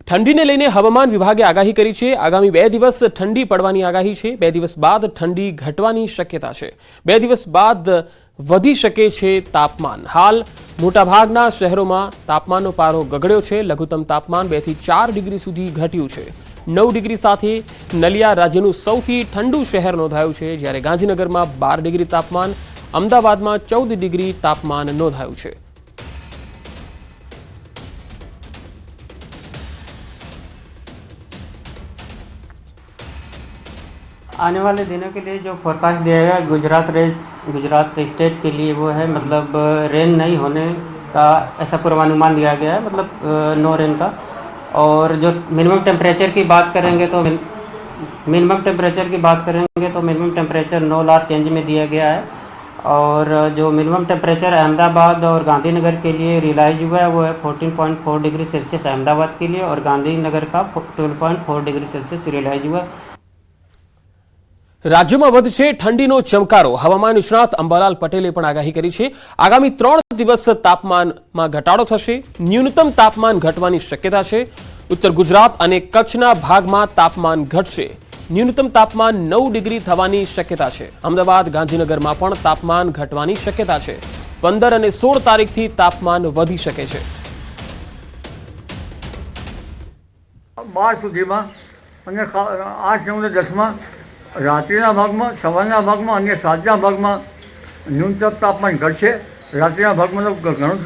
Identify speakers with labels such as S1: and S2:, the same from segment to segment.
S1: ઠંડીને લઈને હવામાન વિભાગે આગાહી કરી છે। આગામી 2 દિવસ ઠંડી પડવાની આગાહી છે। 2 દિવસ બાદ ઠંડી ઘટવાની શક્યતા છે। 2 દિવસ બાદ વધી શકે છે તાપમાન। હાલ મોટાભાગના શહેરોમાં તાપમાનનો પારો ગગડ્યો છે। લઘુત્તમ તાપમાન 2 થી 4 ડિગ્રી સુધી ઘટ્યું છે। 9 ડિગ્રી સાથે નલિયા રાજ્યનું સૌથી ઠંડુ શહેર નોંધાયું છે, જ્યારે ગાંધીનગરમાં 12 ડિગ્રી તાપમાન, અમદાવાદમાં 14 ડિગ્રી તાપમાન નોંધાયું છે।
S2: आने वाले दिनों के लिए जो फोरकास्ट दिया गया गुजरात स्टेट के लिए वो है मतलब रेन नहीं होने का ऐसा पूर्वानुमान दिया गया है, मतलब नो रेन का। और जो मिनिमम टेम्परेचर की बात करेंगे तो मिनिमम टेम्परेचर 9 लाख चेंज में दिया गया है। और जो मिनिमम टेम्परेचर अहमदाबाद और गांधीनगर के लिए रियलाइज हुआ है वो है 14.4 डिग्री सेल्सियस अहमदाबाद के लिए, और गांधीनगर का 12.4 डिग्री सेल्सियस रियलाइज हुआ है।
S1: राज्यમાં વધશે ઠંડીનો ચમકારો। હવામાન નિષ્ણાત અંબાલાલ પટેલે પણ આગાહી કરી છે। આગામી 3 દિવસ તાપમાનમાં ઘટાડો થશે। ન્યૂનતમ તાપમાન ઘટવાની શક્યતા છે। ઉત્તર ગુજરાત અને કચ્છના ભાગમાં તાપમાન ઘટશે। ન્યૂનતમ તાપમાન 9 ડિગ્રી થવાની શક્યતા છે। અમદાવાદ, ગાંધીનગરમાં પણ તાપમાન ઘટવાની શક્યતા છે। 15 અને 16 તારીખથી તાપમાન વધી શકે છે।
S3: 12 સુધીમાં અને 8, 9 અને 10માં રાત્રિના ભાગમાં, સવારના ભાગમાં અને સાંજના ભાગમાં ન્યૂનતમ તાપમાન ઘટશે। રાત્રિના ભાગમાં તો ઘણું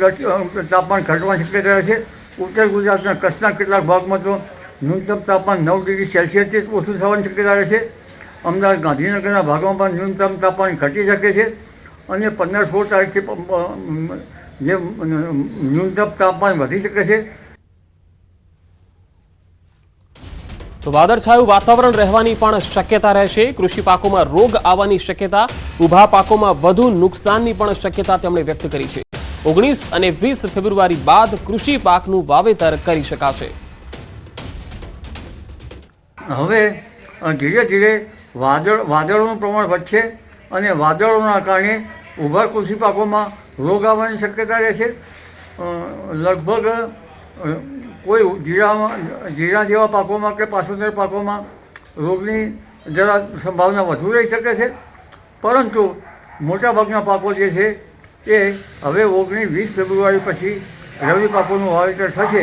S3: તાપમાન ઘટવાની શક્યતા રહેશે। ઉત્તર ગુજરાતના કચ્છના કેટલાક ભાગમાં તો ન્યૂનતમ તાપમાન 9 ડિગ્રી સેલ્સિયસથી ઓછું થવાની શક્યતા રહેશે। અમદાવાદ, ગાંધીનગરના ભાગમાં પણ ન્યૂનતમ તાપમાન ઘટી શકે છે અને 15-16 તારીખથી જે ન્યૂનતમ તાપમાન વધી શકે છે।
S1: તો વાદળછાયું વાતાવરણ રહેવાની પણ શક્યતા રહેશે। કૃષિ પાકોમાં રોગ આવવાની શક્યતા, ઊભા પાકોમાં વધુ નુકસાનની પણ શક્યતા તેમણે વ્યક્ત કરી છે। 19 અને 20 ફેબ્રુઆરી બાદ કૃષિ પાકનું વાવેતર કરી શકાશે।
S3: હવે ધીરે ધીરે વાદળોનું પ્રમાણ વધશે અને વાદળોના કારણે ઊભા કૃષિ પાકોમાં રોગ આવવાની શક્યતા રહેશે। લગભગ કોઈ જીરા જેવા પાકોમાં કે પાછોતેર પાકોમાં રોગની જરા સંભાવના વધુ રહી શકે છે, પરંતુ મોટાભાગના પાકો જે છે એ હવે 19-20 ફેબ્રુઆરી પછી રવિ પાકોનું વાવેતર થશે।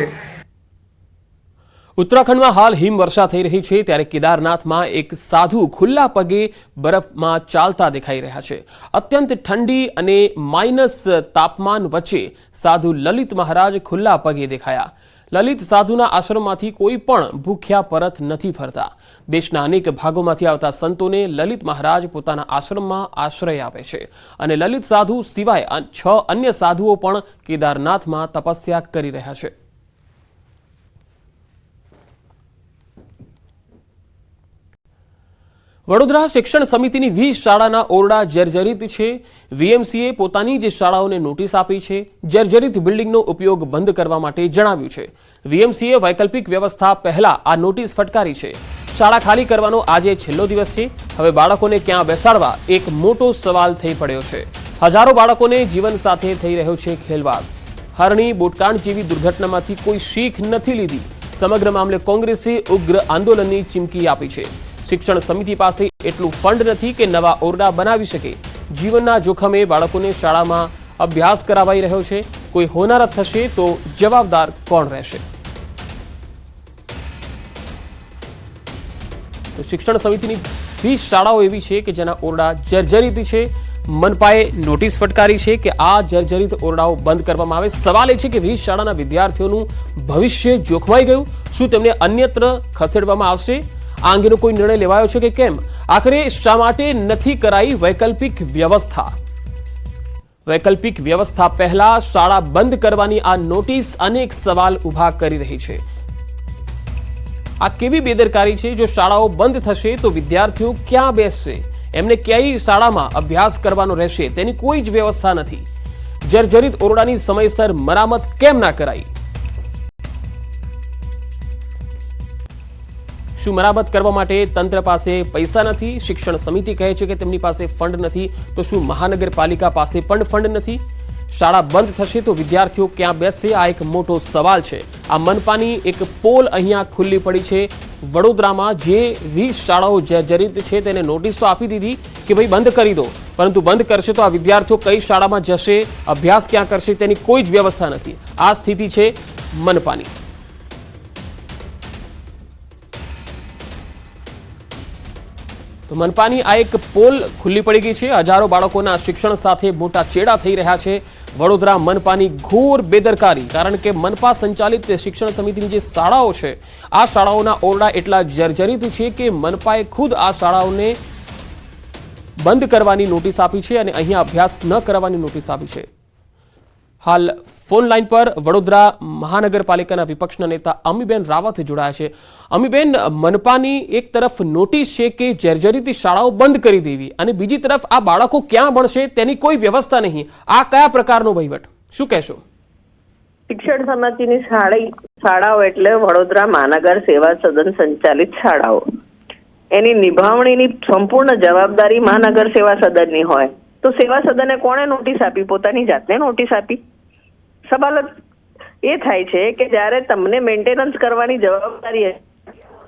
S1: ઉત્તરાખંડમાં હાલ હિમવર્ષા થઈ રહી છે, ત્યારે કેદારનાથમાં એક સાધુ ખુલ્લા પગે બરફમાં ચાલતા દેખાઈ રહ્યા છે। અત્યંત ઠંડી અને માઇનસ તાપમાન વચ્ચે સાધુ લલિત મહારાજ ખુલ્લા પગે દેખાયા। લલિત સાધુના આશ્રમમાંથી કોઈ પણ ભૂખ્યા પરત નથી ફરતા। દેશના અનેક ભાગોમાંથી આવતા સંતોને લલિત મહારાજ પોતાના આશ્રમમાં આશ્રય આપે છે અને લલિત સાધુ સિવાય 6 અન્ય સાધુઓ પણ કેદારનાથમાં તપસ્યા કરી રહ્યા છે। વડોદરા શિક્ષણ સમિતિની 20 શાળાના ઓરડા જર્જરિત છે। વીએમસીએ પોતાની જ શાળાઓને નોટિસ આપી છે। જર્જરિત બિલ્ડિંગનો ઉપયોગ બંધ કરવા માટે જણાવ્યું છે। વીએમસીએ વૈકલ્પિક વ્યવસ્થા પહેલા આ નોટિસ ફટકારી છે। શાળા ખાલી કરવાનો આજે છેલ્લો દિવસ છે। હવે બાળકોને ક્યાં બેસાડવા એક મોટો સવાલ થઈ પડ્યો છે। હજારો બાળકોને જીવન સાથે થઈ રહ્યો છે ખેલવાડ। હરણી બોટકાંડ જેવી દુર્ઘટનામાંથી કોઈ શીખ નથી લીધી। સમગ્ર મામલે કોંગ્રેસે ઉગ્ર આંદોલનની ચીમકી આપી છે। શિક્ષણ સમિતિ પાસે એટલું ફંડ નથી કે નવા ઓરડા બનાવી શકે। જીવનના જોખમે બાળકોને શાળામાં અભ્યાસ કરાવાઈ રહ્યો છે। કોઈ હોનારત થશે તો જવાબદાર કોણ રહેશે? તો શિક્ષણ સમિતિની 20 શાળાઓ એવી છે કે જેના ઓરડા જર્જરિત છે। મનપાએ નોટિસ ફટકારી છે કે આ જર્જરિત ઓરડાઓ બંધ કરવામાં આવે। સવાલ એ છે કે 20 શાળાના વિદ્યાર્થીઓનું ભવિષ્ય જોખમાઈ ગયું। શું તેમને અન્યત્ર ખસેડવામાં આવશે? આ અંગેનો કોઈ નિર્ણય લેવાયો છે કે કેમ? આખરે શા માટે નથી કરાઈ વૈકલ્પિક વ્યવસ્થા? વૈકલ્પિક વ્યવસ્થા પહેલા શાળા બંધ કરવાની આ નોટિસ અનેક સવાલ ઊભા કરી રહી છે। આ કેવી બેદરકારી છે? જો શાળાઓ બંધ થશે તો વિદ્યાર્થીઓ ક્યાં બેસશે? એમને ક્યાંય શાળામાં અભ્યાસ કરવાનો રહેશે તેની કોઈ જ વ્યવસ્થા નથી। જર્જરિત ઓરડાની સમયસર મરામત કેમ ના કરાઈ? શું મરામત કરવા માટે તંત્ર પાસે પૈસા નથી? શિક્ષણ સમિતિ કહે છે કે તેમની પાસે ફંડ નથી, તો શું મહાનગરપાલિકા પાસે પણ ફંડ નથી? શાળા બંધ થશે તો વિદ્યાર્થીઓ ક્યાં બેસશે, આ એક મોટો સવાલ છે। આ મનપાની એક પોલ અહીંયા ખુલ્લી પડી છે। વડોદરામાં જે 20 શાળાઓ જર્જરિત છે તેને નોટિસો આપી દીધી કે ભાઈ બંધ કરી દો, પરંતુ બંધ કરશે તો આ વિદ્યાર્થીઓ કઈ શાળામાં જશે, અભ્યાસ ક્યાં કરશે તેની કોઈ જ વ્યવસ્થા નથી। આ સ્થિતિ છે મનપાની। તો મનપાની આ એક પોલ ખુલ્લી પડી ગઈ છે। હજારો બાળકોના શિક્ષણ સાથે મોટા ચેડા થઈ રહ્યા છે। વડોદરા મનપાની ઘોર બેદરકારી, કારણ કે મનપા સંચાલિત શિક્ષણ સમિતિની જે શાળાઓ છે આ શાળાઓના ઓરડા એટલા જર્જરિત છે કે મનપાએ ખુદ આ શાળાઓને બંધ કરવાની નોટિસ આપી છે અને અહીંયા અભ્યાસ ન કરવાની નોટિસ આપી છે। હાલ ફોન લાઈન પર વડોદરા મહાનગરપાલિકાના વિપક્ષના નેતા અમીબેન રાવત જોડાયા છે। અમીબેન, મનપાની એક તરફ નોટિસ છે કે જર્જરિત શાળાઓ બંધ કરી દેવી અને બીજી તરફ આ બાળકો ક્યાં ભણશે તેની કોઈ વ્યવસ્થા નહીં, આ કયા પ્રકારનો વહીવટ, શું કહેશો?
S4: શિક્ષણ સમિતિની શાળાઓ એટલે વડોદરા મહાનગર સેવા સદન સંચાલિત શાળાઓ, એની નિભાવણીની સંપૂર્ણ જવાબદારી મહાનગર સેવા સદનની હોય તો સેવા સદને કોણે નોટિસ આપી? પોતાની જાતને નોટિસ આપી? સવાલ એ થાય છે કે જ્યારે તમને મેન્ટેનન્સ કરવાની જવાબદારી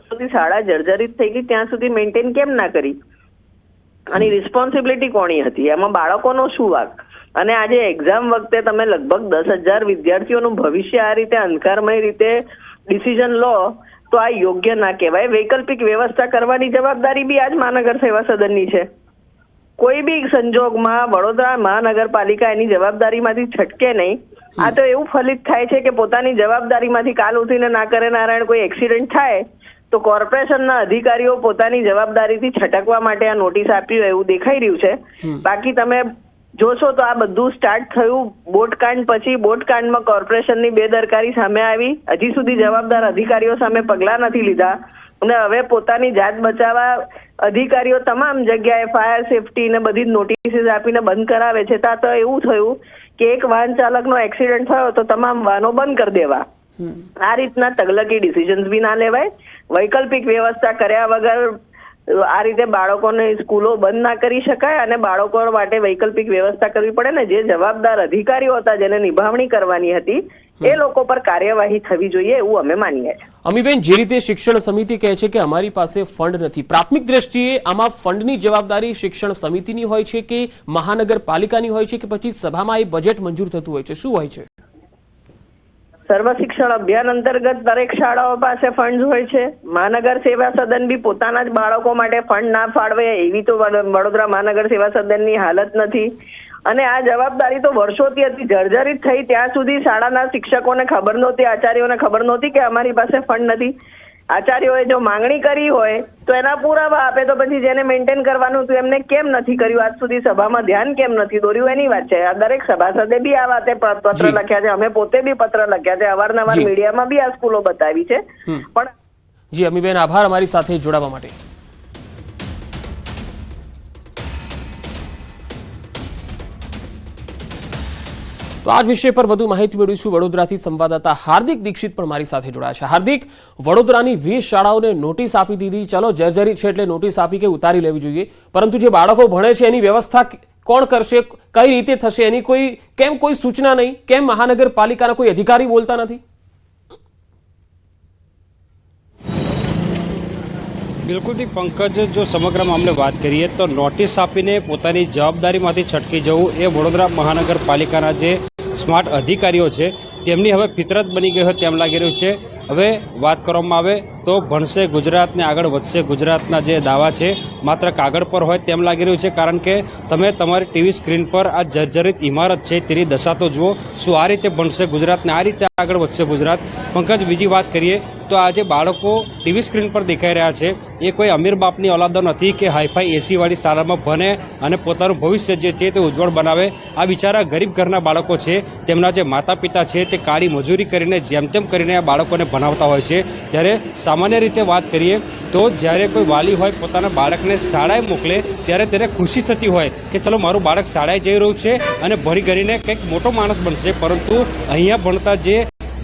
S4: સુધી શાળા જર્જરિત થઈ ગઈ ત્યાં સુધી મેન્ટેન કેમ ના કરી? આની રિસ્પોન્સિબિલિટી કોની હતી? એમાં બાળકોનો શું વાંક? અને આજે એક્ઝામ વખતે તમે લગભગ 10,000 વિદ્યાર્થીઓનું ભવિષ્ય આ રીતે અંધકારમય રીતે ડિસિઝન લો તો આ યોગ્ય ના કહેવાય। વૈકલ્પિક વ્યવસ્થા કરવાની જવાબદારી બી આજ મહાનગર સેવા સદનની છે। કોઈ બી સંજોગમાં વડોદરા મહાનગરપાલિકા એની જવાબદારીમાંથી છટકે નહીં। આ તો એવું ફલિત થાય છે કે પોતાની જવાબદારીમાંથી કાલ ઉઠીને ના કરે નારાયણ કોઈ એક્સિડન્ટ થાય તો કોર્પોરેશનના અધિકારીઓ પોતાની જવાબદારીથી છટકવા માટે આ નોટિસ આપી હોય એવું દેખાઈ રહ્યું છે। બાકી તમે જોશો તો આ બધું સ્ટાર્ટ થયું બોટકાંડ પછી। બોટકાંડમાં કોર્પોરેશનની બેદરકારી સામે આવી, હજી સુધી જવાબદાર અધિકારીઓ સામે પગલાં નથી લીધા અને હવે પોતાની જાત બચાવવા અધિકારીઓ તમામ જગ્યાએ ફાયર સેફટી ને બધી નોટિસ આપીને બંધ કરાવે છે। ત્યાં તો એવું થયું કે એક વાહન ચાલકનો એક્સિડન્ટ થયો તો તમામ વાહનો બંધ કરી દેવા। આ રીતના તગલકી ડિસિઝન્સ બી ના લેવાય। વૈકલ્પિક વ્યવસ્થા કર્યા વગર આ રીતે બાળકોને સ્કૂલો બંધ ના કરી શકાય અને બાળકો માટે વૈકલ્પિક વ્યવસ્થા કરવી પડે ને જે જવાબદાર અધિકારીઓ હતા જેને નિભાવણી કરવાની હતી એ લોકો પર કાર્યવાહી થવી જોઈએ એવું અમે માનીએ છીએ।
S1: અમીબેન, જે રીતે શિક્ષણ સમિતિ કહે છે કે અમારી પાસે ફંડ નથી, પ્રાથમિક દ્રષ્ટિએ આમાં ફંડની જવાબદારી શિક્ષણ સમિતિની હોય છે કે મહાનગરપાલિકાની હોય છે કે પછી સભામાં એ બજેટ મંજૂર થતું હોય છે, શું હોય છે?
S4: સર્વ શિક્ષણ અભિયાન અંતર્ગત દરેક શાળાઓ પાસે ફંડ હોય છે। મહાનગર સેવા સદન બી પોતાના જ બાળકો માટે ફંડ ના ફાળવે એવી તો વડોદરા મહાનગર સેવા સદનની હાલત નથી અને આ જવાબદારી તો વર્ષોથી હતી। જર્જરિત થઈ ત્યાં સુધી શાળાના શિક્ષકોને ખબર નહોતી, આચાર્યોને ખબર નહોતી કે અમારી પાસે ફંડ નથી। આચાર્યોએ જો માંગણી કરી હોય તો એના પુરાવા આપે તો પછી જેને મેન્ટેન કરવાનું હતું એમને કેમ નથી કર્યું? આજ સુધી સભામાં ધ્યાન કેમ નથી દોર્યું એની વાત છે। આ દરેક સભાસદે બી આ વાતે પત્ર લખ્યા છે, અમે પોતે બી પત્ર લખ્યા છે, અવારનવાર મીડિયામાં બી આ સ્કૂલો બતાવી છે। પણ
S1: જી અમીબેન, આભાર અમારી સાથે જોડાવા માટે। તો આ વિષય પર વધુ માહિતી મેળવીશું। વડોદરાથી સંવાદદાતા હાર્દિક દીક્ષિત પણ મારી સાથે જોડાયા છે। હાર્દિક, વડોદરાની 20 શાળાઓને નોટિસ આપી દીધી, ચલો જર્જરિત છે એટલે નોટિસ આપી કે ઉતારી લેવી જોઈએ, પરંતુ જે બાળકો ભણે છે એની વ્યવસ્થા કોણ કરશે, કઈ રીતે થશે એની કોઈ સૂચના નહીં? કેમ મહાનગરપાલિકાના કોઈ અધિકારી બોલતા નથી?
S5: બિલકુલથી પંકજ, જો સમગ્ર મામલે વાત કરીએ તો નોટિસ આપીને પોતાની જવાબદારીમાંથી છટકી જવું એ વડોદરા મહાનગરપાલિકાના જે સ્માર્ટ અધિકારીઓ છે તેમની હવે ફિતરત બની ગઈ હોય તેમ લાગી રહ્યું છે। હવે વાત કરવામાં આવે તો ભણશે ગુજરાતને આગળ વધશે ગુજરાતના જે દાવા છે માત્ર કાગળ પર હોય તેમ લાગી રહ્યું છે, કારણ કે તમે તમારી ટીવી સ્ક્રીન પર આ જર્જરિત ઇમારત છે તેની દશા તો જુઓ। શું આ રીતે ભણશે ગુજરાતને, આ રીતે આગળ વધશે ગુજરાત? પંકજ, બીજી વાત કરીએ તો આ જે બાળકો ટીવી સ્ક્રીન પર દેખાઈ રહ્યા છે એ કોઈ અમીર બાપની ઓલાદો નથી કે હાઈફાઈ એસીવાળી શાળામાં ભણે અને પોતાનું ભવિષ્ય જે છે તે ઉજ્જવળ બનાવે। આ બિચારા ગરીબ ઘરના બાળકો છે, તેમના જે માતા પિતા છે તે કાળી મજૂરી કરીને જેમ તેમ કરીને આ બાળકોને ભણાવતા હોય છે। ત્યારે સામાન્ય રીતે વાત કરીએ તો જ્યારે કોઈ વાલી હોય પોતાના બાળકને શાળાએ મોકલે ત્યારે તેને ખુશી થતી હોય કે ચલો મારું બાળક શાળાએ જઈ રહ્યું છે અને ભણી ગણીને કંઈક મોટો માણસ બનશે, પરંતુ અહીંયા ભણતા જે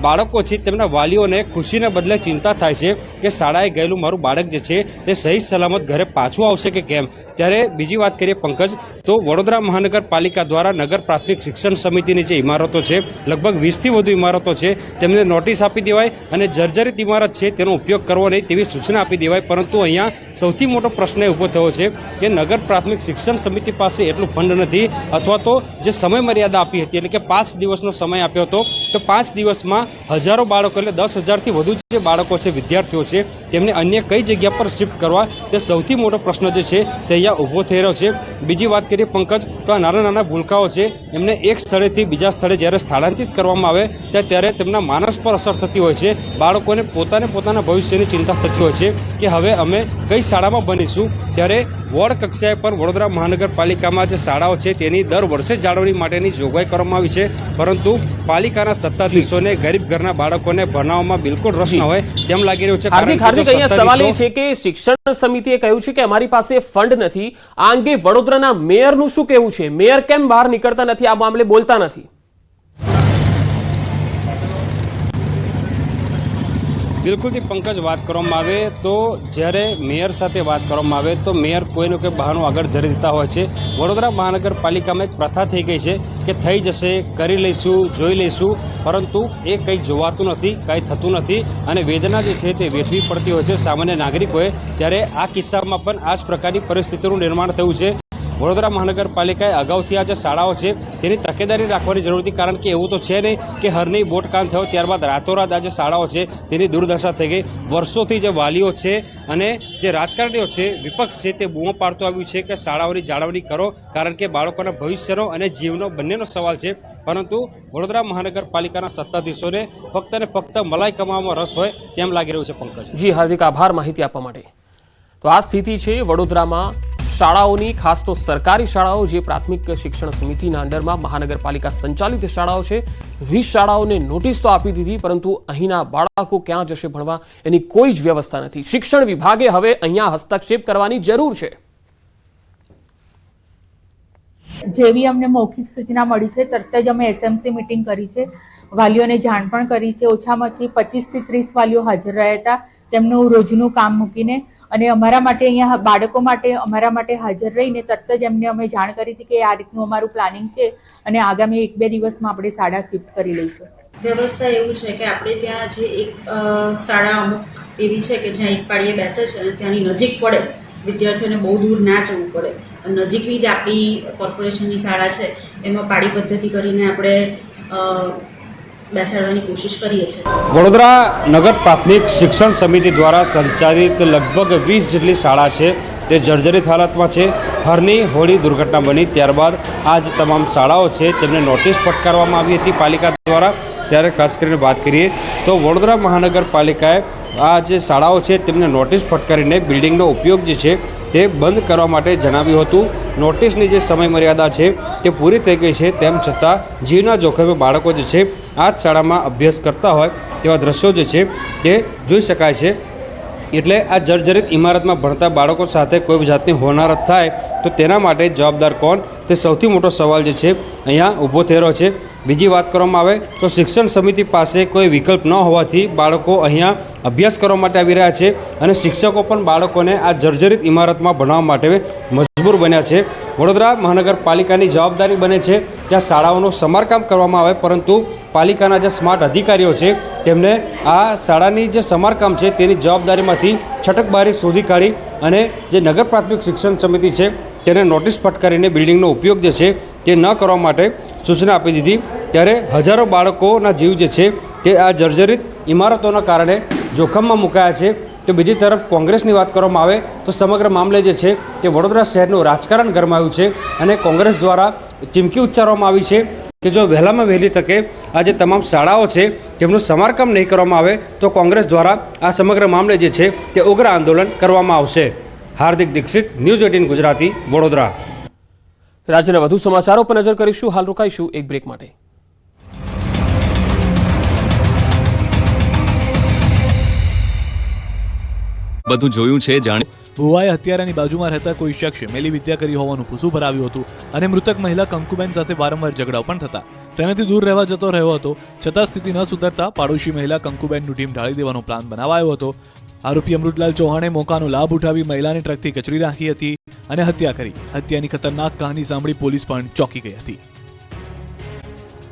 S5: બાળકો છે તેમના વાલીઓને ખુશીને બદલે ચિંતા થાય છે કે શાળાએ ગયેલું મારું બાળક જે છે તે સહી સલામત ઘરે પાછું આવશે કે કેમ। ત્યારે બીજી વાત કરીએ પંકજ, તો વડોદરા મહાનગરપાલિકા દ્વારા નગર પ્રાથમિક શિક્ષણ સમિતિની જે ઇમારતો છે, લગભગ 20થી વધુ ઇમારતો છે, તેમને નોટિસ આપી દેવાય અને જર્જરિત ઇમારત છે તેનો ઉપયોગ કરવો નહીં તેવી સૂચના આપી દેવાય. પરંતુ અહીંયા સૌથી મોટો પ્રશ્ન એ ઊભો થયો છે કે નગર પ્રાથમિક શિક્ષણ સમિતિ પાસે એટલું ફંડ નથી, અથવા તો જે સમય મર્યાદા આપી હતી એટલે કે 5 દિવસનો સમય આપ્યો હતો, તો 5 દિવસમાં હજારો બાળકો એટલે 10,000થી વધુ જે બાળકો છે, વિદ્યાર્થીઓ છે, તેમને અન્ય કઈ જગ્યા પર શિફ્ટ કરવા, તે સૌથી મોટો પ્રશ્ન જે છે તે અહીંયા ઊભો થઈ રહ્યો છે. બીજી વાત કરીએ પંકજ, તો આ નાના નાના ભૂલકાઓ છે એમને એક સ્થળેથી બીજા સ્થળે જ્યારે સ્થળાંતરિત કરવામાં આવે ત્યારે તેમના માનસ પર અસર થતી હોય છે. બાળકોને પોતાના ભવિષ્યની ચિંતા થતી હોય છે કે હવે અમે કઈ શાળામાં ભણીશું. ત્યારે વોર્ડ કક્ષાએ પર વડોદરા મહાનગરપાલિકામાં જે શાળાઓ છે તેની દર વર્ષે જાળવણી માટેની જોગવાઈ કરવામાં આવી છે, પરંતુ પાલિકાના સત્તાધીશોને ગરીબ ઘરના બાળકોને ભણાવવામાં બિલકુલ રસ ન હોય તેમ લાગી રહ્યું છે.
S1: હાર્દિક, અહીંયા સવાલ એ છે કે શિક્ષણ સમિતિએ કહ્યું છે કે અમારી પાસે ફંડ નથી. આ અંગે વડોદરાના મેયરનું શું કહેવું છે? મેયર કેમ બહાર નીકળતા નથી, આ મામલે બોલતા નથી?
S5: બિલકુલથી પંકજ, વાત કરવામાં આવે તો જ્યારે મેયર સાથે વાત કરવામાં આવે તો મેયર કોઈનું કોઈ બહાનું આગળ ધરી દેતા હોય છે. વડોદરા મહાનગરપાલિકામાં એક પ્રથા થઈ ગઈ છે કે થઈ જશે, કરી લઈશું, જોઈ લઈશું, પરંતુ એ કંઈ જોવાતું નથી, કંઈ થતું નથી અને વેદના જે છે તે વેઠવી પડતી હોય છે સામાન્ય નાગરિકોએ. ત્યારે આ કિસ્સામાં પણ આ જ પ્રકારની પરિસ્થિતિનું નિર્માણ થયું છે. વડોદરા મહાનગરપાલિકાએ અગાઉથી આ જે શાળાઓ છે તેની તકેદારી રાખવાની જરૂર હતી, કારણ કે એવું તો છે નહીં કે હરની બોટકાંડ થયો ત્યારબાદ રાતોરાત આ જે શાળાઓ છે તેની દુર્દશા થઈ ગઈ. વર્ષોથી જે વાલીઓ છે અને જે રાજકારણીઓ છે, વિપક્ષ છે, તે બૂમો પાડતો આવ્યું છે કે શાળાઓની જાળવણી કરો, કારણ કે બાળકોના ભવિષ્યનો અને જીવનો બંનેનો સવાલ છે. પરંતુ વડોદરા મહાનગરપાલિકાના સત્તાધીશોને ફક્ત ને ફક્ત મલાઈ કમાવામાં રસ હોય તેમ લાગી રહ્યું છે. પંકજ
S1: જી હાર્દિક, આભાર માહિતી આપવા માટે. તો આ સ્થિતિ છે વડોદરામાં શાળાઓની, ખાસ તો સરકારી શાળાઓ જે પ્રાથમિક શિક્ષણ સમિતિના અંડરમાં મહાનગરપાલિકા સંચાલિત શાળાઓ છે. 20 શાળાઓને નોટિસ તો આપી દીધી, પરંતુ અહીંના બાળકો ક્યાં જશે ભણવા એની કોઈ જ વ્યવસ્થા નથી. શિક્ષણ વિભાગે હવે અહીંયા હસ્તક્ષેપ કરવાની જરૂર છે.
S6: જેવી અમને મૌખિક સૂચના મળી છે તરત જ અમે એસએમસી મીટિંગ કરી છે, વાલીઓને જાણ પણ કરી છે. ઓછામાં ઓછી 25 થી 30 વાલીઓ હાજર રહ્યા હતા તેમનું રોજનું કામ મૂકીને, અને અમારા માટે અહીંયા બાળકો માટે અમારા માટે હાજર રહીને તરત જ એમને અમે જાણ કરી હતી કે આ રીતનું અમારું પ્લાનિંગ છે અને આગામી 1-2 દિવસમાં આપણે શાળા શિફ્ટ કરી લઈશું.
S7: વ્યવસ્થા એવું છે કે આપણે ત્યાં જે એક શાળા અમુક એવી છે કે જ્યાં એક પાડીએ બેસે છે અને ત્યાંની નજીક પડે, વિદ્યાર્થીઓને બહુ દૂર ના જવું પડે. નજીકની જ આપણી કોર્પોરેશનની શાળા છે એમાં પાડી પદ્ધતિ કરીને આપણે બેસાડવાની કોશિશ કરીએ છીએ.
S5: વડોદરા નગર પ્રાથમિક શિક્ષણ સમિતિ દ્વારા સંચાલિત લગભગ 20 જેટલી શાળા છે તે જર્જરિત હાલતમાં છે. હરની હોળી દુર્ઘટના બની ત્યારબાદ આ જે તમામ શાળાઓ છે તેમને નોટિસ ફટકારવામાં આવી હતી પાલિકા દ્વારા. ત્યારે ખાસ કરીને વાત કરીએ તો વડોદરા મહાનગરપાલિકાએ આ જે શાળાઓ છે તેમને નોટિસ ફટકારીને બિલ્ડિંગનો ઉપયોગ જે છે તે બંધ કરવા માટે જણાવ્યું હતું. નોટિસની જે સમય મર્યાદા છે તે પૂરી થઈ ગઈ છે, તેમ છતાં જીવના જોખમે બાળકો જે છે આ જ શાળામાં અભ્યાસ કરતા હોય તેવા દ્રશ્યો જે છે તે જોઈ શકાય છે. એટલે આ જર્જરિત ઇમારતમાં ભણતા બાળકો સાથે કોઈ જાતની હોનારત થાય તો તેના માટે જવાબદાર કોણ, તે સૌથી મોટો સવાલ જે છે અહીંયા ઊભો થઈ રહ્યો છે. બીજી વાત કરવામાં આવે તો શિક્ષણ સમિતિ પાસે કોઈ વિકલ્પ ન હોવાથી બાળકો અહીંયા અભ્યાસ કરવા માટે આવી રહ્યા છે અને શિક્ષકો પણ બાળકોને આ જર્જરિત ઇમારતમાં ભણવા માટે મજબૂર બન્યા છે. વડોદરા મહાનગરપાલિકાની જવાબદારી બને છે કે આ શાળાઓનું સમારકામ કરવામાં આવે, પરંતુ પાલિકાના જે સ્માર્ટ અધિકારીઓ છે તેમને આ શાળાની જે સમારકામ છે તેની જવાબદારીમાંથી છટકબારી શોધી કાઢી અને જે નગર પ્રાથમિક શિક્ષણ સમિતિ છે તેને નોટિસ ફટકારીને બિલ્ડિંગનો ઉપયોગ જે છે તે ન કરવા માટે સૂચના આપી દીધી. ત્યારે હજારો બાળકોના જીવ જે છે તે આ જર્જરિત ઇમારતોના કારણે જોખમમાં મુકાયા છે. તો બીજી તરફ કોંગ્રેસની વાત કરવામાં આવે તો સમગ્ર મામલે જે છે તે વડોદરા શહેરનું રાજકારણ ગરમાયું છે અને કોંગ્રેસ દ્વારા ચીમકી ઉચ્ચારવામાં આવી છે કે જો વહેલામાં વહેલી તકે આ જે તમામ શાળાઓ છે તેમનું સમારકામ નહીં કરવામાં આવે તો કોંગ્રેસ દ્વારા આ સમગ્ર મામલે જે છે તે ઉગ્ર આંદોલન કરવામાં આવશે. હાર્દિક દીક્ષિત, ન્યૂઝ 18 ગુજરાતી, વડોદરા.
S1: રાજ્યના વધુ સમાચારો પર નજર કરીશું. હાલ રોકાઈશું એક બ્રેક માટે.
S8: બધું જોયું છે જાણે.
S9: ભુવાએ હત્યારાની બાજુમાં રહેતા કોઈ શખ્સે મેલી વિદ્યા કરી હોવાનું પૂછું ભરાવ્યું હતું અને મૃતક મહિલા કંકુબેન સાથે વારંવાર ઝઘડાઓ પણ થતા. તેનાથી દૂર રહેવા જતો રહ્યો હતો, છતાં સ્થિતિ ન સુધરતા પાડોશી મહિલા કંકુબેનનું ટીમ ઢાળી દેવાનો પ્લાન બનાવાયો હતો. આરોપી અમૃતલાલ ચૌહાણે મોકાનો લાભ ઉઠાવી મહિલાને ટ્રકથી કચડી રાખી હતી અને હત્યા કરી. હત્યાની ખતરનાક કહાની સાંભળી પોલીસ પણ ચોંકી ગઈ હતી.